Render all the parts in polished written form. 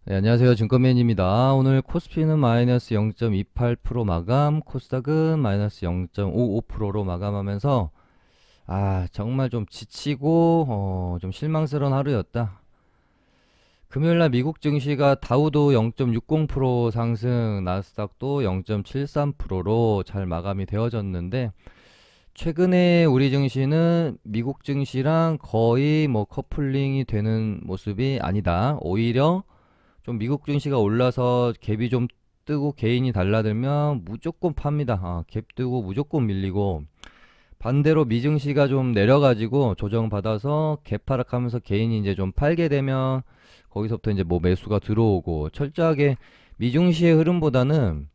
네, 안녕하세요. 증권맨입니다. 오늘 코스피는 마이너스 0.28% 마감, 코스닥은 마이너스 0.55%로 마감하면서 정말 좀 지치고 좀 실망스러운 하루였다. 금요일날 미국 증시가 다우도 0.60% 상승, 나스닥도 0.73%로 잘 마감이 되어졌는데 최근에 우리 증시는 미국 증시랑 거의 뭐 커플링이 되는 모습이 아니다. 오히려 좀 미국 증시가 올라서 갭이 좀 뜨고 개인이 달라들면 무조건 팝니다. 갭 뜨고 무조건 밀리고 반대로 미증시가 좀 내려가지고 조정받아서 갭 하락하면서 개인이 이제 좀 팔게 되면 거기서부터 이제 뭐 매수가 들어오고 철저하게 미증시의 흐름보다는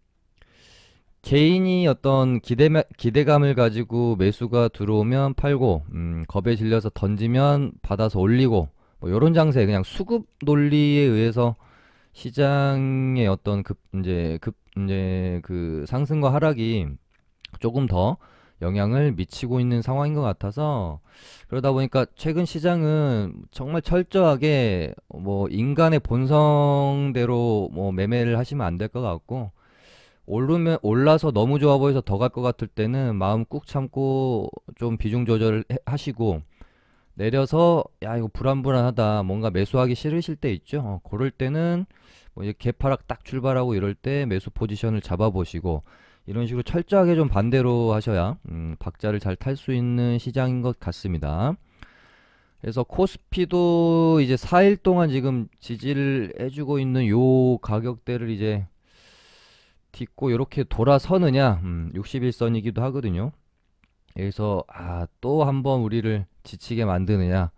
개인이 어떤 기대감을 가지고 매수가 들어오면 팔고 겁에 질려서 던지면 받아서 올리고 뭐 이런 장세 그냥 수급 논리에 의해서 시장의 어떤 이제 그 상승과 하락이 조금 더 영향을 미치고 있는 상황인 것 같아서 그러다 보니까 최근 시장은 정말 철저하게 뭐 인간의 본성대로 뭐 매매를 하시면 안 될 것 같고 오르면 올라서 너무 좋아 보여서 더 갈 것 같을 때는 마음 꾹 참고 좀 비중 조절을 하시고 내려서 야 이거 불안불안하다 뭔가 매수하기 싫으실 때 있죠. 그럴 때는 뭐 이제 개파락 딱 출발하고 이럴 때 매수 포지션을 잡아보시고 이런 식으로 철저하게 좀 반대로 하셔야 박자를 잘 탈 수 있는 시장인 것 같습니다. 그래서 코스피도 이제 4일 동안 지금 지지를 해주고 있는 요 가격대를 이제 딛고 이렇게 돌아서느냐 61선이기도 하거든요. 여기서 또 한번 우리를 지치게 만드느냐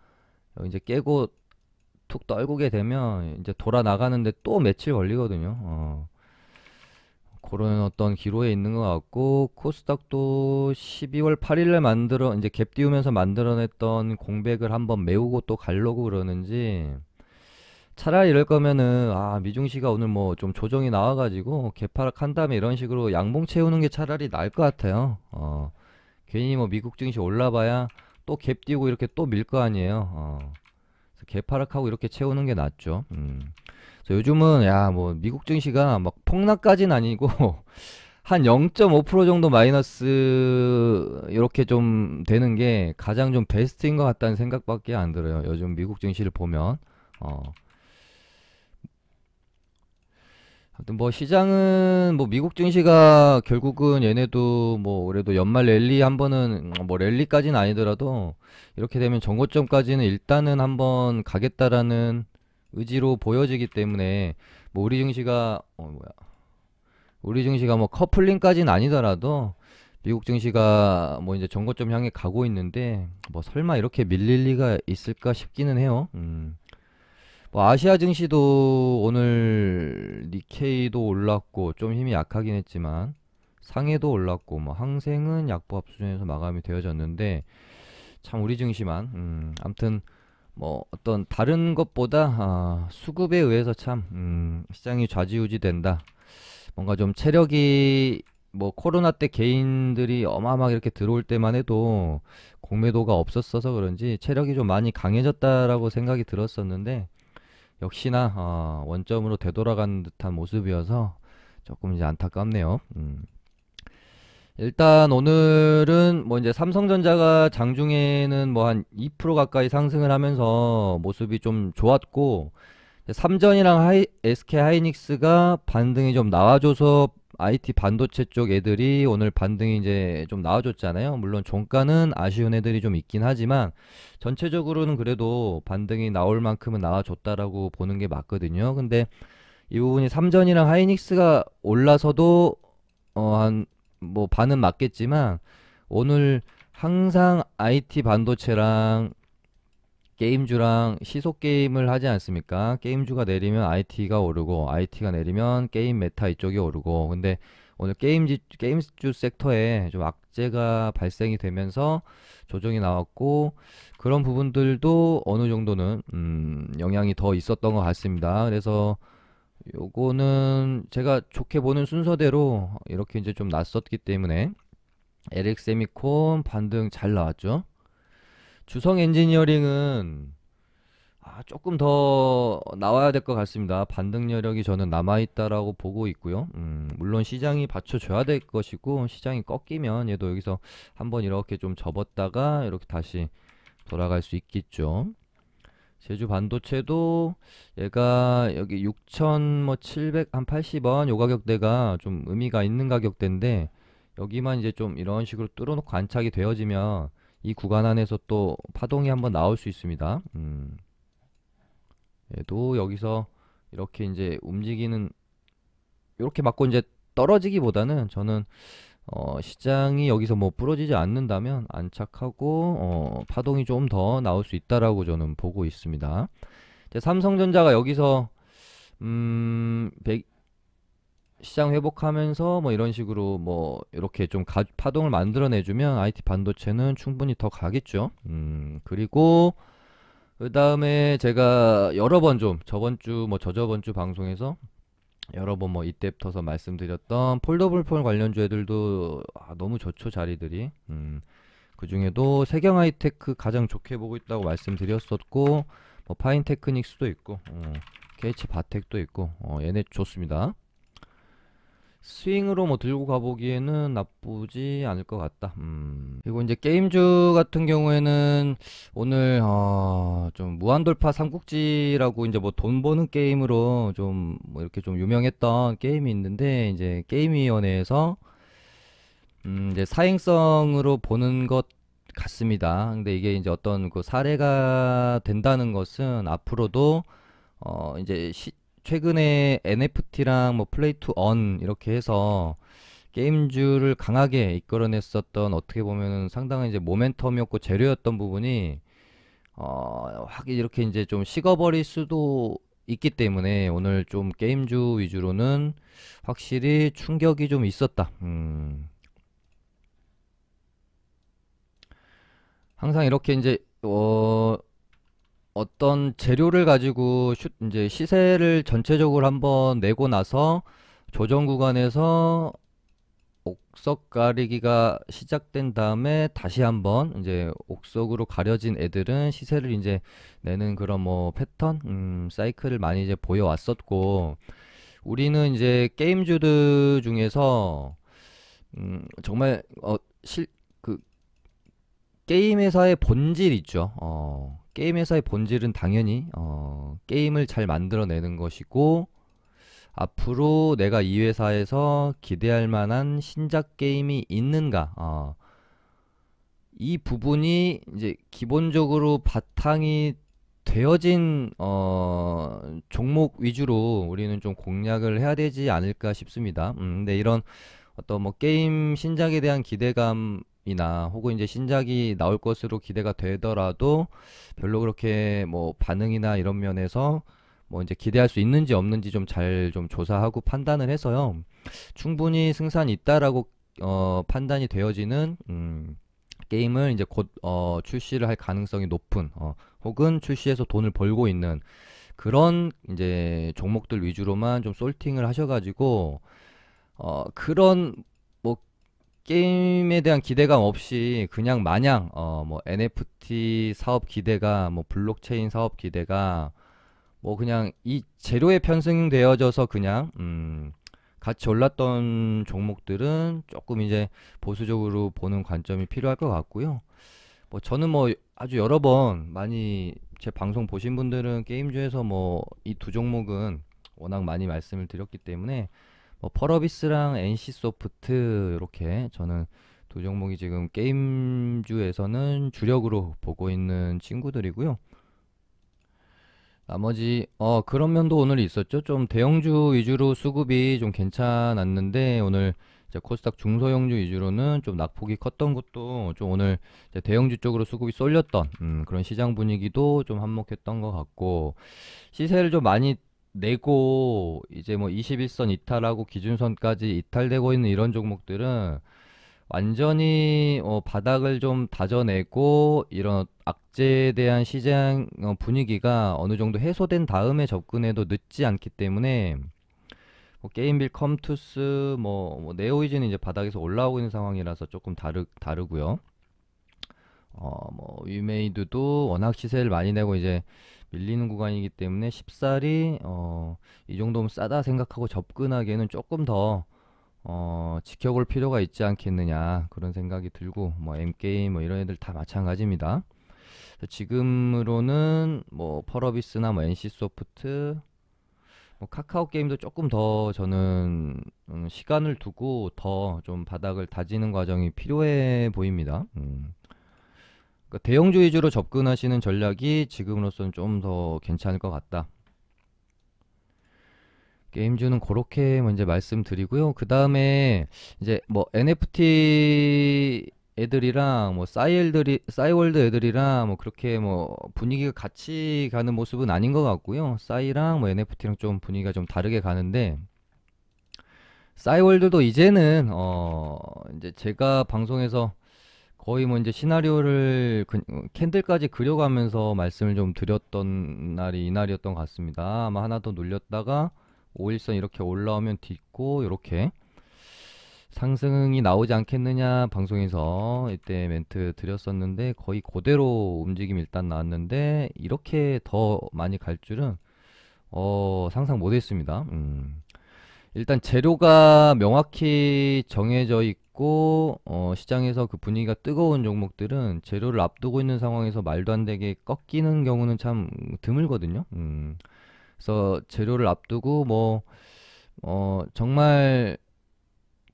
이제 깨고 툭 떨구게 되면 이제 돌아 나가는데 또 며칠 걸리거든요. 그런 어떤 기로에 있는 것 같고 코스닥도 12월 8일에 만들어 이제 갭 띄우면서 만들어냈던 공백을 한번 메우고 또 가려고 그러는지 차라리 이럴 거면은 미중시가 오늘 뭐 좀 조정이 나와가지고 개파락 한 다음에 이런 식으로 양봉 채우는 게 차라리 나을 것 같아요. 괜히 뭐 미국 증시 올라봐야 또 갭 띄우고 이렇게 또 밀 거 아니에요. 그래서 개파락하고 이렇게 채우는 게 낫죠. 그래서 요즘은 야 뭐 미국 증시가 막 폭락까지는 아니고 한 0.5% 정도 마이너스 이렇게 좀 되는 게 가장 좀 베스트인 것 같다는 생각밖에 안 들어요. 요즘 미국 증시를 보면. 어. 하여튼 뭐 시장은 뭐 미국 증시가 결국은 얘네도 뭐 그래도 연말 랠리 한 번은 뭐 랠리까지는 아니더라도 이렇게 되면 정고점까지는 일단은 한번 가겠다라는 의지로 보여지기 때문에 뭐 우리 증시가 뭐 커플링까지는 아니더라도 미국 증시가 뭐 이제 정고점 향해 가고 있는데 뭐 설마 이렇게 밀릴 리가 있을까 싶기는 해요. 뭐 아시아 증시도 오늘 니케이도 올랐고 좀 힘이 약하긴 했지만 상해도 올랐고 뭐 항생은 약보합 수준에서 마감이 되어졌는데 참 우리 증시만 아무튼 뭐 어떤 다른 것보다 수급에 의해서 참 시장이 좌지우지 된다. 뭔가 좀 체력이 뭐 코로나 때 개인들이 어마어마하게 이렇게 들어올 때만 해도 공매도가 없었어서 그런지 체력이 좀 많이 강해졌다라고 생각이 들었었는데 역시나 원점으로 되돌아가는 듯한 모습이어서 조금 이제 안타깝네요. 일단 오늘은 뭐 이제 삼성전자가 장중에는 뭐 한 2% 가까이 상승을 하면서 모습이 좀 좋았고 삼전이랑 SK 하이닉스가 반등이 좀 나와줘서 IT 반도체 쪽 애들이 오늘 반등이 이제 좀 나와줬잖아요. 물론 종가는 아쉬운 애들이 좀 있긴 하지만 전체적으로는 그래도 반등이 나올 만큼은 나와줬다라고 보는 게 맞거든요. 근데 이 부분이 삼전이랑 하이닉스가 올라서도 한 뭐 반은 맞겠지만 오늘 항상 IT 반도체랑 게임주랑 시속 게임을 하지 않습니까? 게임주가 내리면 IT가 오르고 IT가 내리면 게임 메타 이쪽이 오르고 근데 오늘 게임주 섹터에 좀 악재가 발생이 되면서 조정이 나왔고 그런 부분들도 어느 정도는 영향이 더 있었던 것 같습니다. 그래서 요거는 제가 좋게 보는 순서대로 이렇게 이제 좀 났었기 때문에 LX 세미콘 반등 잘 나왔죠. 주성 엔지니어링은 조금 더 나와야 될 것 같습니다. 반등 여력이 저는 남아있다라고 보고 있고요. 물론 시장이 받쳐줘야 될 것이고, 시장이 꺾이면 얘도 여기서 한번 이렇게 좀 접었다가 이렇게 다시 돌아갈 수 있겠죠. 제주 반도체도 얘가 여기 6,700, 한 80원 요 가격대가 좀 의미가 있는 가격대인데, 여기만 이제 좀 이런 식으로 뚫어놓고 안착이 되어지면 이 구간 안에서 또 파동이 한번 나올 수 있습니다. 얘도 여기서 이렇게 이제 움직이는, 이렇게 맞고 이제 떨어지기보다는 저는 시장이 여기서 뭐 부러지지 않는다면 안착하고 파동이 좀 더 나올 수 있다라고 저는 보고 있습니다. 이제 삼성전자가 여기서 시장 회복하면서 뭐 이런 식으로 뭐 이렇게 좀 파동을 만들어내주면 IT 반도체는 충분히 더 가겠죠. 그리고 그 다음에 제가 여러 번 좀 저번 주 뭐 저저번 주 방송에서 여러 번 뭐 이때부터서 말씀드렸던 폴더블 폰 관련주 애들도 너무 좋죠, 자리들이. 그 중에도 세경 하이테크 가장 좋게 보고 있다고 말씀드렸었고, 뭐 파인 테크닉스도 있고, KH 바텍도 있고, 얘네 좋습니다. 스윙으로 뭐 들고 가보기에는 나쁘지 않을 것 같다. 그리고 이제 게임주 같은 경우에는 오늘 좀 무한돌파 삼국지라고 이제 뭐 돈 버는 게임으로 좀 뭐 이렇게 좀 유명했던 게임이 있는데, 이제 게임위원회에서 이제 사행성으로 보는 것 같습니다. 근데 이게 이제 어떤 그 사례가 된다는 것은 앞으로도 이제 최근에 NFT랑 뭐 플레이 투 언 이렇게 해서 게임주를 강하게 이끌어냈었던, 어떻게 보면은 상당한 이제 모멘텀이었고 재료였던 부분이 확 이렇게 이제 좀 식어버릴 수도 있기 때문에 오늘 좀 게임주 위주로는 확실히 충격이 좀 있었다. 항상 이렇게 이제 어떤 재료를 가지고 이제 시세를 전체적으로 한번 내고 나서 조정 구간에서 옥석 가리기가 시작된 다음에 다시 한번 이제 옥석으로 가려진 애들은 시세를 이제 내는 그런 뭐 패턴, 사이클을 많이 이제 보여왔었고, 우리는 이제 게임주들 중에서 정말 그 게임 회사의 본질 있죠. 게임 회사의 본질은 당연히 게임을 잘 만들어내는 것이고, 앞으로 내가 이 회사에서 기대할 만한 신작 게임이 있는가, 이 부분이 이제 기본적으로 바탕이 되어진 종목 위주로 우리는 좀 공략을 해야 되지 않을까 싶습니다. 근데 이런 어떤 뭐 게임 신작에 대한 기대감이나 혹은 이제 신작이 나올 것으로 기대가 되더라도 별로 그렇게 뭐 반응이나 이런 면에서 뭐 이제 기대할 수 있는지 없는지 좀 잘 좀 조사하고 판단을 해서요. 충분히 승산이 있다라고 판단이 되어지는 게임을 이제 곧 출시를 할 가능성이 높은, 혹은 출시해서 돈을 벌고 있는 그런 이제 종목들 위주로만 좀 솔팅을 하셔가지고 그런 뭐 게임에 대한 기대감 없이 그냥 마냥 뭐 NFT 사업 기대가, 뭐 블록체인 사업 기대가, 뭐 그냥 이 재료에 편승되어져서 그냥 같이 올랐던 종목들은 조금 이제 보수적으로 보는 관점이 필요할 것 같고요. 뭐 저는 뭐 아주 여러 번 많이 제 방송 보신 분들은 게임주에서 뭐 이 두 종목은 워낙 많이 말씀을 드렸기 때문에 뭐 펄어비스랑 NC소프트 이렇게 저는 두 종목이 지금 게임주에서는 주력으로 보고 있는 친구들이고요. 나머지 그런 면도 오늘 있었죠. 좀 대형주 위주로 수급이 좀 괜찮았는데, 오늘 이제 코스닥 중소형주 위주로는 좀 낙폭이 컸던 것도 좀 오늘 이제 대형주 쪽으로 수급이 쏠렸던 그런 시장 분위기도 좀 한몫했던 것 같고, 시세를 좀 많이 내고 이제 뭐 21선 이탈하고 기준선까지 이탈되고 있는 이런 종목들은 완전히 바닥을 좀 다져내고 이런 악재에 대한 시장 분위기가 어느 정도 해소된 다음에 접근해도 늦지 않기 때문에, 뭐 게임빌 컴투스 뭐 네오이즈는 이제 바닥에서 올라오고 있는 상황이라서 조금 다르고요. 뭐 위메이드도 워낙 시세를 많이 내고 이제 밀리는 구간이기 때문에 쉽사리 이 정도면 싸다 생각하고 접근하기에는 조금 더 지켜볼 필요가 있지 않겠느냐 그런 생각이 들고, 뭐 M게임 뭐 이런 애들 다 마찬가지입니다. 지금으로는 뭐 펄어비스나 뭐 NC소프트, 뭐 카카오 게임도 조금 더 저는 시간을 두고 더 좀 바닥을 다지는 과정이 필요해 보입니다. 그러니까 대형주 위주로 접근하시는 전략이 지금으로서는 좀 더 괜찮을 것 같다. 게임주는 그렇게 먼저 말씀드리고요. 그 다음에 이제 뭐 NFT 애들이랑 뭐 싸이월드 애들이랑 뭐 그렇게 뭐 분위기가 같이 가는 모습은 아닌 것 같고요. 싸이랑 뭐 NFT랑 좀 분위기가 좀 다르게 가는데, 싸이월드도 이제는 이제 제가 방송에서 거의 뭐 이제 시나리오를 캔들까지 그려가면서 말씀을 좀 드렸던 날이 이날이었던 것 같습니다. 아마 하나 더 눌렸다가 5일선 이렇게 올라오면 딛고 이렇게 상승이 나오지 않겠느냐 방송에서 이때 멘트 드렸었는데, 거의 그대로 움직임이 일단 나왔는데 이렇게 더 많이 갈 줄은 상상 못했습니다. 일단 재료가 명확히 정해져 있고 시장에서 그 분위기가 뜨거운 종목들은 재료를 앞두고 있는 상황에서 말도 안 되게 꺾이는 경우는 참 드물거든요. 그래서 재료를 앞두고 뭐 정말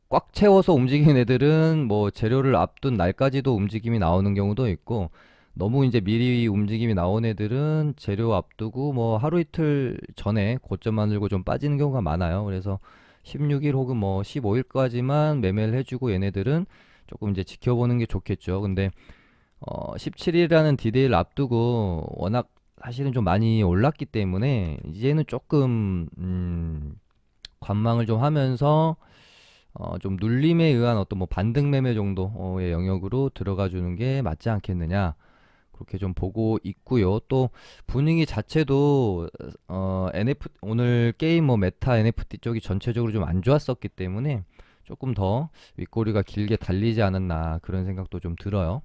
꽉 채워서 움직이는 애들은 뭐 재료를 앞둔 날까지도 움직임이 나오는 경우도 있고, 너무 이제 미리 움직임이 나온 애들은 재료 앞두고 뭐 하루 이틀 전에 고점 만들고 좀 빠지는 경우가 많아요. 그래서 16일 혹은 뭐 15일까지만 매매를 해주고 얘네들은 조금 이제 지켜보는 게 좋겠죠. 근데 17일이라는 디데이를 앞두고 워낙 사실은 좀 많이 올랐기 때문에 이제는 조금 관망을 좀 하면서 좀 눌림에 의한 어떤 뭐 반등 매매 정도의 영역으로 들어가 주는 게 맞지 않겠느냐 그렇게 좀 보고 있고요. 또 분위기 자체도 오늘 게임 뭐 메타 NFT 쪽이 전체적으로 좀 안 좋았었기 때문에 조금 더 윗꼬리가 길게 달리지 않았나 그런 생각도 좀 들어요.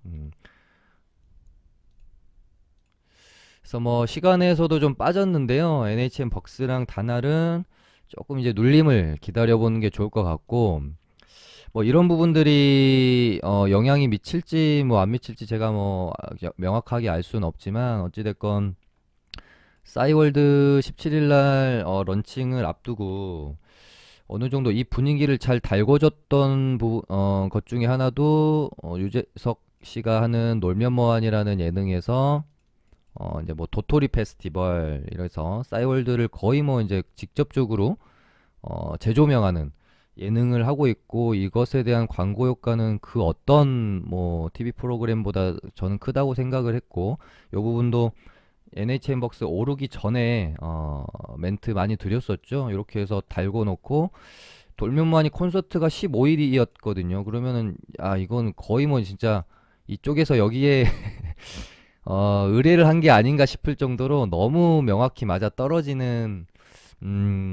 그래서 뭐 시간에서도 좀 빠졌는데요. NHN 벅스랑 다날은 조금 이제 눌림을 기다려보는 게 좋을 것 같고, 뭐 이런 부분들이 영향이 미칠지 뭐 안 미칠지 제가 뭐 명확하게 알 수는 없지만, 어찌됐건 싸이월드 17일 날 런칭을 앞두고 어느 정도 이 분위기를 잘 달궈줬던 것 중에 하나도 유재석 씨가 하는 놀면 뭐하니라는 예능에서 이제 뭐 도토리 페스티벌 이래서 싸이월드를 거의 뭐 이제 직접적으로 재조명하는 예능을 하고 있고, 이것에 대한 광고 효과는 그 어떤 뭐 TV 프로그램보다 저는 크다고 생각을 했고, 이 부분도 NH 햄벅스 오르기 전에 멘트 많이 드렸었죠. 이렇게 해서 달고 놓고 돌면만이 콘서트가 15일이었거든요. 그러면은 이건 거의 뭐 진짜 이쪽에서 여기에 의뢰를 한 게 아닌가 싶을 정도로 너무 명확히 맞아 떨어지는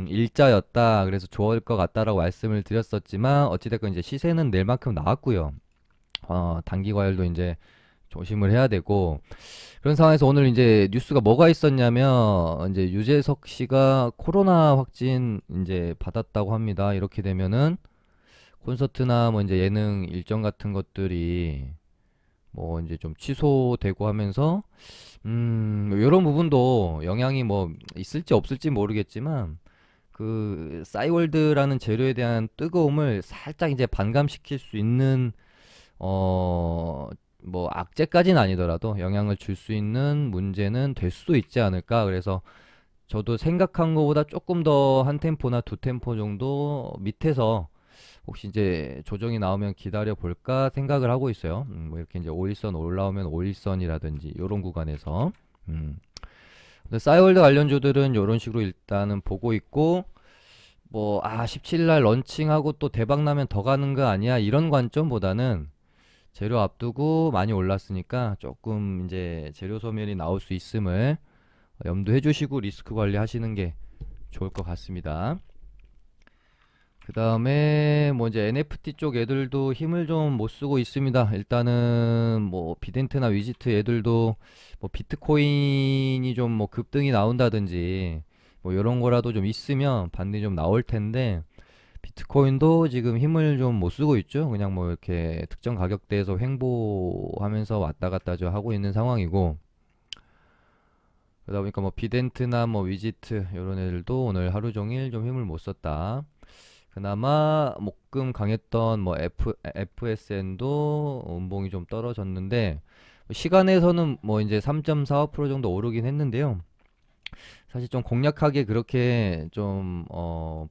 일자였다. 그래서 좋을 것 같다라고 말씀을 드렸었지만, 어찌됐건 이제 시세는 낼 만큼 나왔고요. 단기 과열도 이제 조심을 해야 되고, 그런 상황에서 오늘 이제 뉴스가 뭐가 있었냐면, 이제 유재석 씨가 코로나 확진 이제 받았다고 합니다. 이렇게 되면은 콘서트나 뭐 이제 예능 일정 같은 것들이 뭐 이제 좀 취소되고 하면서 이런 부분도 영향이 뭐 있을지 없을지 모르겠지만, 그 싸이월드라는 재료에 대한 뜨거움을 살짝 이제 반감시킬 수 있는 뭐 악재까지는 아니더라도 영향을 줄 수 있는 문제는 될 수도 있지 않을까. 그래서 저도 생각한 것보다 조금 더 한 템포나 두 템포 정도 밑에서 혹시 이제 조정이 나오면 기다려 볼까 생각을 하고 있어요. 뭐 이렇게 이제 5일선 올라오면 5일선이라든지 이런 구간에서. 근데 싸이월드 관련주들은 이런 식으로 일단은 보고 있고, 뭐 17일 날 런칭하고 또 대박 나면 더 가는 거 아니야 이런 관점보다는 재료 앞두고 많이 올랐으니까 조금 이제 재료 소멸이 나올 수 있음을 염두해 주시고 리스크 관리 하시는 게 좋을 것 같습니다. 그 다음에 뭐 이제 NFT 쪽 애들도 힘을 좀 못 쓰고 있습니다. 일단은 뭐 비덴트나 위지트 애들도 뭐 비트코인이 좀 뭐 급등이 나온다든지 뭐 이런 거라도 좀 있으면 반등이 좀 나올 텐데, 비트코인도 지금 힘을 좀 못 쓰고 있죠. 그냥 뭐 이렇게 특정 가격대에서 횡보하면서 왔다 갔다 좀 하고 있는 상황이고, 그러다 보니까 뭐 비덴트나 뭐 위지트 이런 애들도 오늘 하루 종일 좀 힘을 못 썼다. 그나마 목금 강했던 뭐 FSN도 운봉이 좀 떨어졌는데, 시간에서는 뭐 이제 3.45% 정도 오르긴 했는데요. 사실 좀 공략하기에 그렇게 좀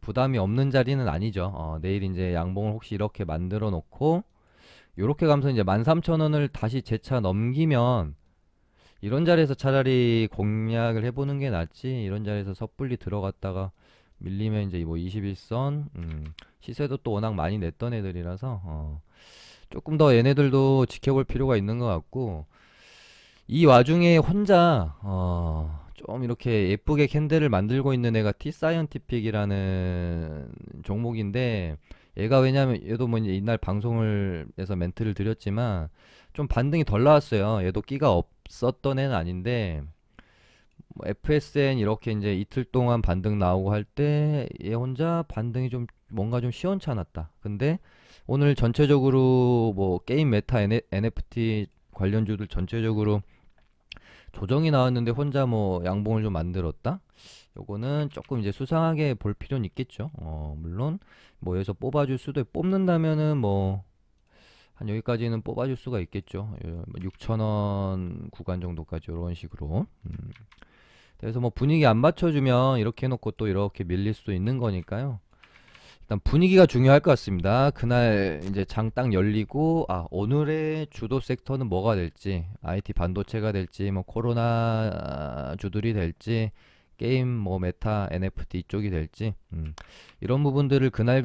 부담이 없는 자리는 아니죠. 내일 이제 양봉을 혹시 이렇게 만들어 놓고 요렇게 가면서 이제 13,000원을 다시 재차 넘기면, 이런 자리에서 차라리 공략을 해보는 게 낫지, 이런 자리에서 섣불리 들어갔다가 밀리면 이제 뭐 21선 시세도 또 워낙 많이 냈던 애들이라서 조금 더 얘네들도 지켜볼 필요가 있는 것 같고, 이 와중에 혼자 좀 이렇게 예쁘게 캔들을 만들고 있는 애가 T사이언티픽이라는 종목인데, 얘가 왜냐면 얘도 뭐 이제 이날 방송을 해서 멘트를 드렸지만 좀 반등이 덜 나왔어요. 얘도 끼가 없었던 애는 아닌데, 뭐 FSN 이렇게 이제 이틀 동안 반등 나오고 할 때 얘 혼자 반등이 좀 뭔가 좀 시원찮았다. 근데 오늘 전체적으로 뭐 게임 메타 NFT 관련주들 전체적으로 조정이 나왔는데 혼자 뭐 양봉을 좀 만들었다? 요거는 조금 이제 수상하게 볼 필요는 있겠죠. 물론 뭐 여기서 뽑아줄 수도 뽑는다면은 뭐 한 여기까지는 뽑아줄 수가 있겠죠. 6,000원 구간 정도까지 이런 식으로. 그래서 뭐 분위기 안 맞춰주면 이렇게 해놓고 또 이렇게 밀릴 수도 있는 거니까요. 일단 분위기가 중요할 것 같습니다. 그날 이제 장 딱 열리고, 오늘의 주도 섹터는 뭐가 될지, IT 반도체가 될지, 뭐 코로나 주들이 될지, 게임 뭐 메타 NFT 이쪽이 될지, 이런 부분들을 그날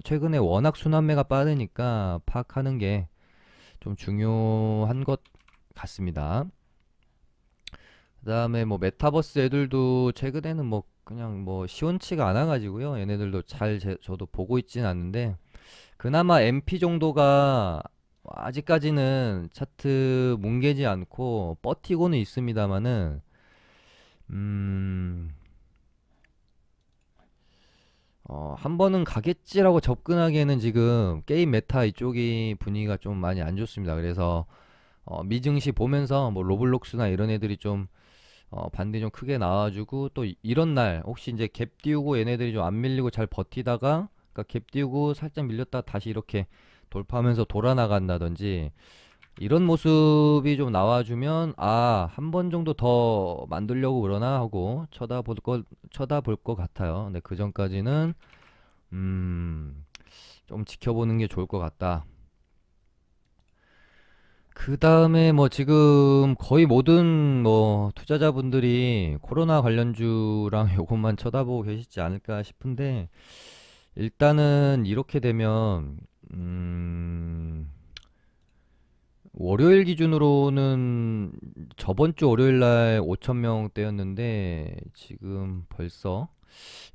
최근에 워낙 순환매가 빠르니까 파악하는 게 좀 중요한 것 같습니다. 그 다음에 뭐 메타버스 애들도 최근에는 뭐 그냥 뭐 시원치가 않아가지고요. 얘네들도 저도 보고 있진 않는데, 그나마 MP 정도가 아직까지는 차트 뭉개지 않고 버티고는 있습니다만은, 음, 한 번은 가겠지라고 접근하기에는 지금 게임 메타 이쪽이 분위기가 좀 많이 안 좋습니다. 그래서 미증시 보면서 뭐 로블록스나 이런 애들이 좀 반등이 좀 크게 나와주고, 또 이런 날 혹시 이제 갭 띄우고 얘네들이 좀 안 밀리고 잘 버티다가, 그러니까 갭 띄우고 살짝 밀렸다 다시 이렇게 돌파하면서 돌아 나간다든지, 이런 모습이 좀 나와주면 한 번 정도 더 만들려고 그러나 하고 쳐다볼 것 같아요. 근데 그 전까지는 좀 지켜보는 게 좋을 것 같다. 그 다음에 뭐 지금 거의 모든 뭐 투자자분들이 코로나 관련주랑 요것만 쳐다보고 계시지 않을까 싶은데, 일단은 이렇게 되면 월요일 기준으로는 저번 주 월요일 날 5천 명대였는데, 지금 벌써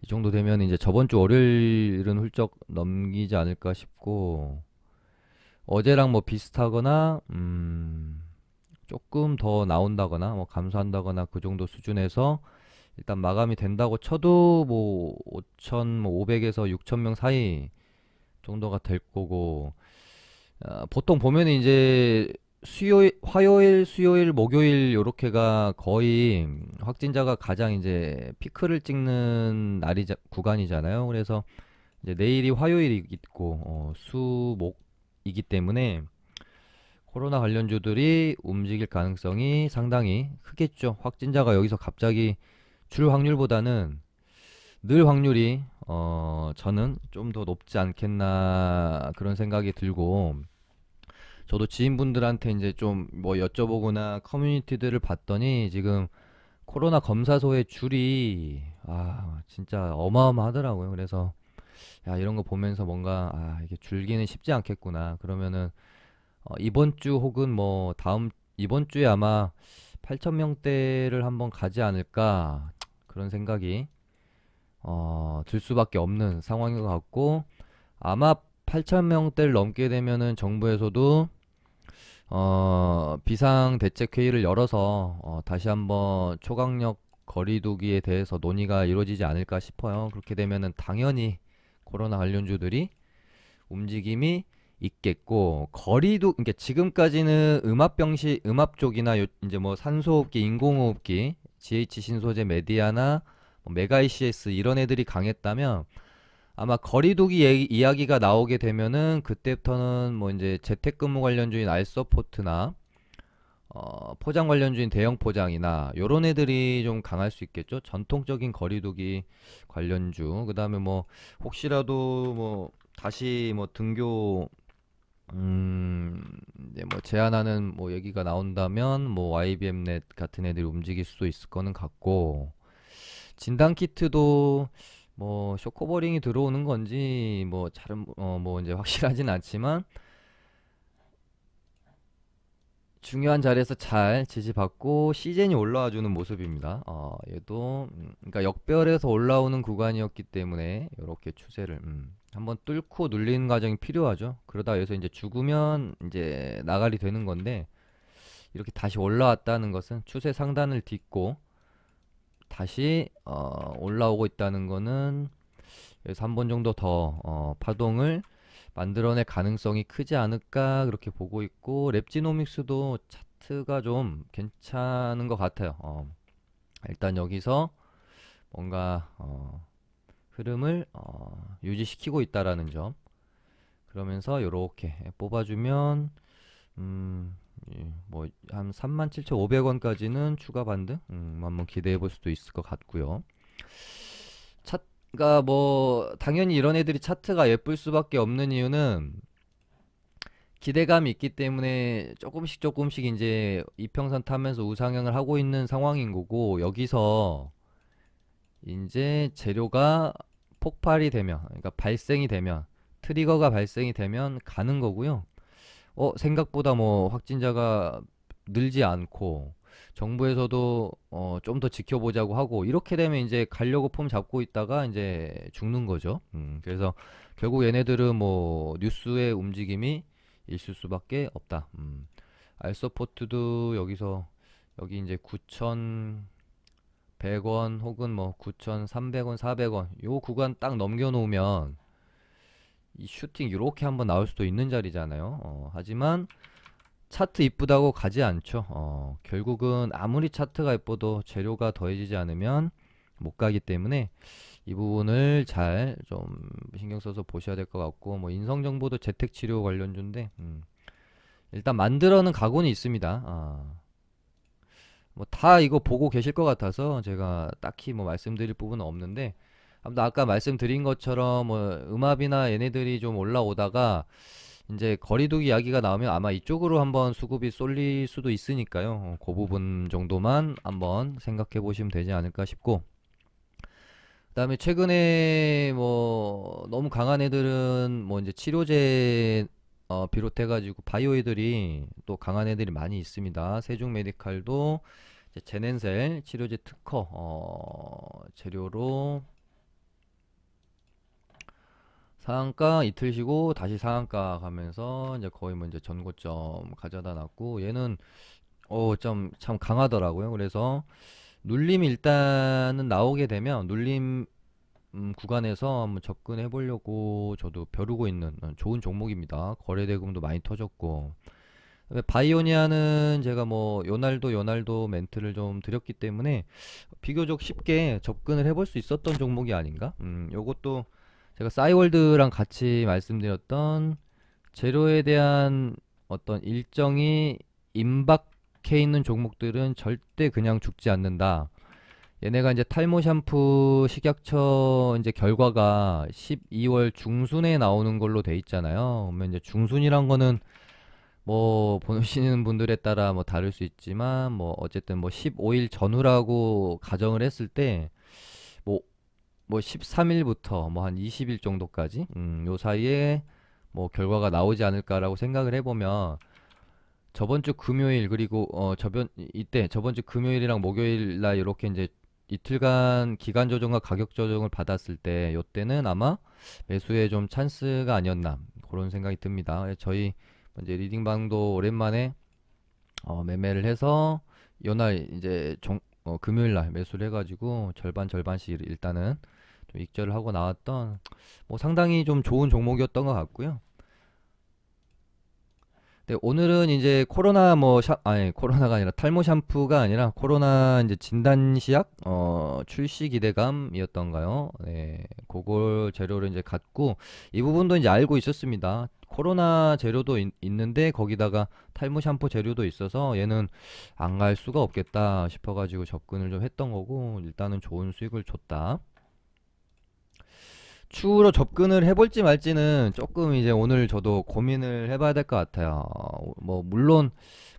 이 정도 되면 이제 저번 주 월요일은 훌쩍 넘기지 않을까 싶고, 어제랑 뭐 비슷하거나 조금 더 나온다거나 뭐 감소한다거나 그 정도 수준에서 일단 마감이 된다고 쳐도 뭐 5,500에서 6,000명 사이 정도가 될 거고, 보통 보면 이제 화요일, 수요일, 목요일 요렇게가 거의 확진자가 가장 이제 피크를 찍는 구간이잖아요. 그래서 이제 내일이 화요일이 있고 수목이기 때문에 코로나 관련주들이 움직일 가능성이 상당히 크겠죠. 확진자가 여기서 갑자기 줄 확률보다는 늘 확률이 저는 좀 더 높지 않겠나 그런 생각이 들고, 저도 지인분들한테 이제 좀 뭐 여쭤보거나 커뮤니티들을 봤더니 지금 코로나 검사소의 줄이 진짜 어마어마하더라고요. 그래서 야, 이런 거 보면서 뭔가 이게 줄기는 쉽지 않겠구나. 그러면은 이번 주 혹은 뭐 이번 주에 아마 8천 명대를 한번 가지 않을까 그런 생각이 들 수밖에 없는 상황인 것 같고, 아마 8,000명대를 넘게 되면은 정부에서도 비상대책회의를 열어서 다시 한번 초강력 거리두기에 대해서 논의가 이루어지지 않을까 싶어요. 그렇게 되면은 당연히 코로나 관련주들이 움직임이 있겠고, 그러니까 지금까지는 음압 쪽이나 이제 뭐 산소호흡기, 인공호흡기, GH 신소재 메디아나 뭐 메가 ECS 이런 애들이 강했다면, 아마 거리두기 이야기가 나오게 되면은 그때부터는 뭐 이제 재택근무 관련주인 알서포트나 포장 관련주인 대형 포장이나 요런 애들이 좀 강할 수 있겠죠. 전통적인 거리두기 관련주. 그다음에 뭐 혹시라도 뭐 다시 뭐 등교 이제 뭐 제한하는 뭐 얘기가 나온다면 뭐 YBM넷 같은 애들이 움직일 수도 있을 거는 같고, 진단 키트도 뭐 쇼커버링이 들어오는 건지 뭐 잘은 뭐 이제 확실하진 않지만 중요한 자리에서 잘 지지받고 시즌이 올라와 주는 모습입니다. 얘도 그러니까 역별에서 올라오는 구간이었기 때문에 이렇게 추세를 한번 뚫고 눌리는 과정이 필요하죠. 그러다 여기서 이제 죽으면 이제 나가리 되는 건데, 이렇게 다시 올라왔다는 것은 추세 상단을 딛고 다시 올라오고 있다는 거는 그래서 한 번 정도 더 파동을 만들어낼 가능성이 크지 않을까 그렇게 보고 있고, 랩지노믹스도 차트가 좀 괜찮은 것 같아요. 일단 여기서 뭔가 흐름을 유지시키고 있다라는 점, 그러면서 이렇게 뽑아주면 뭐한 37,500원까지는 추가 반등 한번 기대해 볼 수도 있을 것 같고요. 그러니까 뭐 당연히 이런 애들이 차트가 예쁠 수밖에 없는 이유는 기대감이 있기 때문에 조금씩 조금씩 이제 이평선 타면서 우상향을 하고 있는 상황인 거고, 여기서 이제 재료가 폭발이 되면, 그러니까 발생이 되면, 트리거가 발생이 되면 가는 거고요. 생각보다 뭐 확진자가 늘지 않고 정부에서도 좀 더 지켜보자고 하고, 이렇게 되면 이제 가려고 폼 잡고 있다가 이제 죽는 거죠. 그래서 결국 얘네들은 뭐 뉴스의 움직임이 있을 수밖에 없다. 알서포트도 여기서 여기 이제 9,100원 혹은 뭐 9,300원, 400원 요 구간 딱 넘겨놓으면 이 슈팅 이렇게 한번 나올 수도 있는 자리잖아요. 하지만 차트 이쁘다고 가지 않죠. 결국은 아무리 차트가 예뻐도 재료가 더해지지 않으면 못 가기 때문에 이 부분을 잘 좀 신경 써서 보셔야 될 것 같고, 뭐 인성정보도 재택치료 관련주인데 일단 만들어는 가고는 있습니다. 뭐 다 이거 보고 계실 것 같아서 제가 딱히 뭐 말씀드릴 부분은 없는데, 아무튼 아까 말씀드린 것처럼 뭐 음압이나 얘네들이 좀 올라오다가 이제 거리두기 이야기가 나오면 아마 이쪽으로 한번 수급이 쏠릴 수도 있으니까요. 그 부분 정도만 한번 생각해 보시면 되지 않을까 싶고, 그다음에 최근에 뭐 너무 강한 애들은 뭐 이제 치료제 비롯해 가지고 바이오 애들이 또 강한 애들이 많이 있습니다. 세종 메디칼도 이제 제넨셀 치료제 특허 재료로 상한가 이틀 쉬고 다시 상한가 가면서 이제 거의 뭐 이제 전고점 가져다 놨고, 얘는 좀 참 강하더라고요. 그래서 눌림이 일단은 나오게 되면 눌림 구간에서 한번 접근해 보려고 저도 벼르고 있는 좋은 종목입니다. 거래 대금도 많이 터졌고, 그다음에 바이오니아는 제가 뭐 요날도 멘트를 좀 드렸기 때문에 비교적 쉽게 접근을 해볼 수 있었던 종목이 아닌가. 요것도 제가 싸이월드랑 같이 말씀드렸던 재료에 대한 어떤 일정이 임박해 있는 종목들은 절대 그냥 죽지 않는다. 얘네가 이제 탈모 샴푸 식약처 이제 결과가 12월 중순에 나오는 걸로 돼 있잖아요. 그러면 이제 중순이란 거는 뭐 보시는 분들에 따라 뭐 다를 수 있지만, 뭐 어쨌든 뭐 15일 전후라고 가정을 했을 때 뭐 13일부터 뭐 한 20일 정도까지 요 사이에 뭐 결과가 나오지 않을까라고 생각을 해보면, 저번 주 금요일 그리고 저번 주 금요일이랑 목요일 날 이렇게 이제 이틀간 기간 조정과 가격 조정을 받았을 때 요때는 아마 매수에 좀 찬스가 아니었나 그런 생각이 듭니다. 저희 이제 리딩방도 오랜만에 매매를 해서 요날 이제 금요일 날 매수를 해가지고 절반 절반씩 일단은 좀 익절을 하고 나왔던 뭐 상당히 좀 좋은 종목이었던 것 같고요. 네, 오늘은 이제 아니 코로나가 아니라 탈모 샴푸가 아니라 코로나 이제 진단 시약 출시 기대감이었던가요? 네, 그걸 재료로 이제 갖고 이 부분도 이제 알고 있었습니다. 코로나 재료도 있는데 거기다가 탈모 샴푸 재료도 있어서 얘는 안 갈 수가 없겠다 싶어가지고 접근을 좀 했던 거고 일단은 좋은 수익을 줬다. 추후로 접근을 해볼지 말지는 조금 이제 오늘 저도 고민을 해봐야 될 것 같아요. 뭐 물론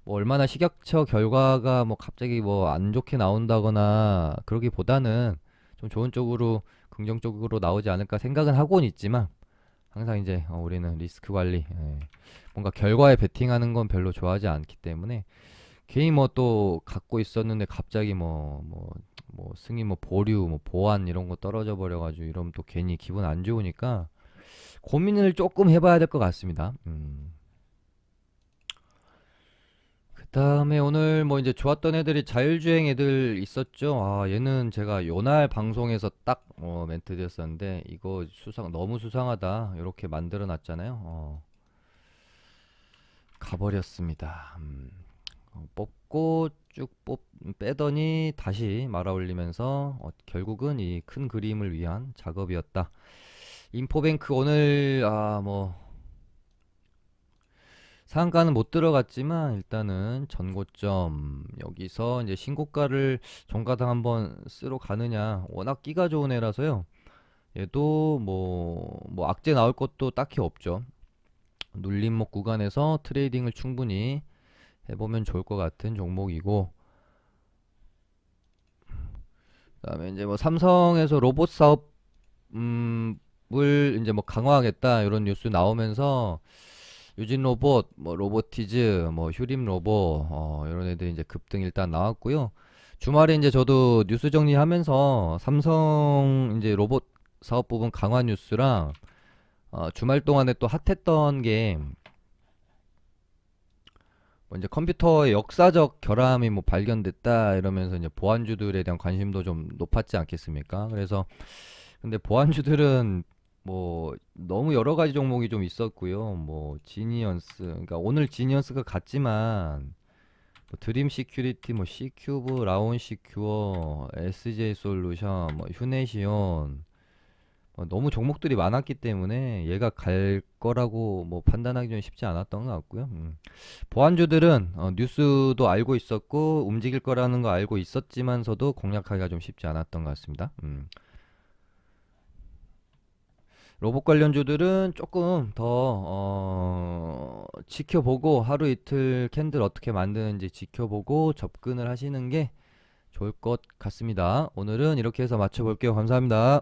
뭐 얼마나 식약처 결과가 뭐 갑자기 뭐 안 좋게 나온다거나 그러기보다는 좀 좋은 쪽으로 긍정적으로 나오지 않을까 생각은 하고는 있지만 항상 이제 우리는 리스크 관리, 뭔가 결과에 베팅하는 건 별로 좋아하지 않기 때문에 괜히 뭐 또 갖고 있었는데 갑자기 뭐 승인 뭐 보류 뭐 보안 이런 거 떨어져 버려 가지고 이러면 또 괜히 기분 안 좋으니까 고민을 조금 해봐야 될 것 같습니다. 그다음에 오늘 뭐 이제 좋았던 애들이 자율주행 애들 있었죠. 아 얘는 제가 요날 방송에서 딱 멘트 드렸었는데 이거 너무 수상하다 이렇게 만들어 놨잖아요. 가버렸습니다. 뽑고 빼더니 다시 말아 올리면서 결국은 이 큰 그림을 위한 작업이었다. 인포뱅크 오늘 뭐 상한가는 못 들어갔지만 일단은 전고점 여기서 이제 신고가를 종가당 한번 쓰러 가느냐 워낙 끼가 좋은 애라서요. 얘도 뭐 악재 나올 것도 딱히 없죠. 눌림목 구간에서 트레이딩을 충분히 해보면 좋을 것 같은 종목이고 그다음에 이제 뭐 삼성에서 로봇 사업 을 이제 뭐 강화하겠다 이런 뉴스 나오면서 유진 로봇, 뭐 로보티즈, 뭐 휴림 로봇 이런 애들이 이제 급등 일단 나왔고요. 주말에 이제 저도 뉴스 정리하면서 삼성 이제 로봇 사업 부분 강화 뉴스랑 주말 동안에 또 핫했던 게 뭐 이제 컴퓨터의 역사적 결함이 뭐 발견됐다 이러면서 이제 보안주들에 대한 관심도 좀 높았지 않겠습니까? 그래서 근데 보안주들은 뭐 너무 여러 가지 종목이 좀 있었고요. 뭐 지니언스, 그러니까 오늘 지니언스가 같지만 뭐 드림 시큐리티, 뭐 C큐브, 라온 시큐어, SJ 솔루션, 뭐 휴네시온 너무 종목들이 많았기 때문에 얘가 갈 거라고 뭐 판단하기 좀 쉽지 않았던 것 같고요. 보안주들은 뉴스도 알고 있었고 움직일 거라는 거 알고 있었지만서도 공략하기가 좀 쉽지 않았던 것 같습니다. 로봇 관련주들은 조금 더 지켜보고 하루 이틀 캔들 어떻게 만드는지 지켜보고 접근을 하시는 게 좋을 것 같습니다. 오늘은 이렇게 해서 마쳐볼게요. 감사합니다.